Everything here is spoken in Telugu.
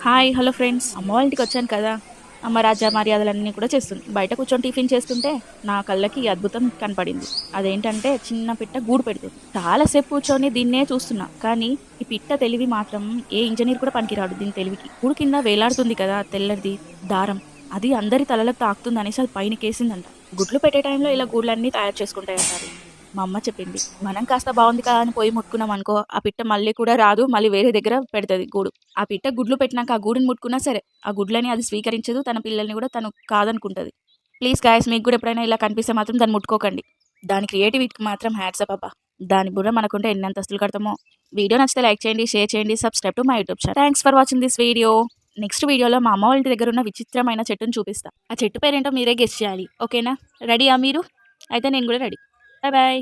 హాయ్ హలో ఫ్రెండ్స్, అమ్మ వాళ్ళ ఇంటికి వచ్చాను కదా. అమ్మ రాజా మర్యాదలన్నీ కూడా చేస్తుంది. బయట కూర్చొని టిఫిన్ చేస్తుంటే నా కళ్ళకి ఈ అద్భుతం కనపడింది. అదేంటంటే చిన్న పిట్ట గూడు పెడుతుంది. చాలాసేపు కూర్చొని దీన్నే చూస్తున్నా, కానీ ఈ పిట్ట తెలివి మాత్రం ఏ ఇంజనీర్ కూడా పనికిరాడు దీని తెలివికి. గూడు కింద వేలాడుతుంది కదా తెల్లటిది దారం, అది అందరి తలలకు తాకుతుంది అనేసి అది పైనకేసిందంట. గుడ్లు పెట్టే టైంలో ఇలా గూళ్ళన్నీ తయారు చేసుకుంటాయి అంటారు. మా అమ్మ చెప్పింది. మనం కాస్త బాగుంది కదా అని పోయి ముట్టుకున్నాం అనుకో, ఆ పిట్ట మళ్ళీ కూడా రాదు, మళ్ళీ వేరే దగ్గర పెడుతుంది గూడు. ఆ పిట్ట గుడ్లు పెట్టినాక ఆ గూడుని ముట్టుకున్నా సరే, ఆ గుడ్లని అది స్వీకరించదు, తన పిల్లల్ని కూడా తను కాదనుకుంటుంది. ప్లీజ్ గాయస్, మీకు కూడా ఎప్పుడైనా ఇలా కనిపిస్తే మాత్రం దాన్ని ముట్టుకోకండి. దాని క్రియేటివిటీకి మాత్రం హ్యాట్స్ అప్ అబ్బా. దాని బుర్ర మనకుంటే ఎన్ని అంతస్తులు కడతామో. వీడియో నచ్చితే లైక్ చేయండి, షేర్ చేయండి, subscribe to my YouTube channel. Thanks for watching this video. Next వీడియోలో మా అమ్మ వాళ్ళ ఇంటి దగ్గర ఉన్న విచిత్రమైన చెట్టును చూపిస్తా. ఆ చెట్టు పేరేంటో మీరే గెస్ చేయాలి, ఓకేనా? రెడీయా మీరు? అయితే నేను కూడా రెడీ. Bye bye.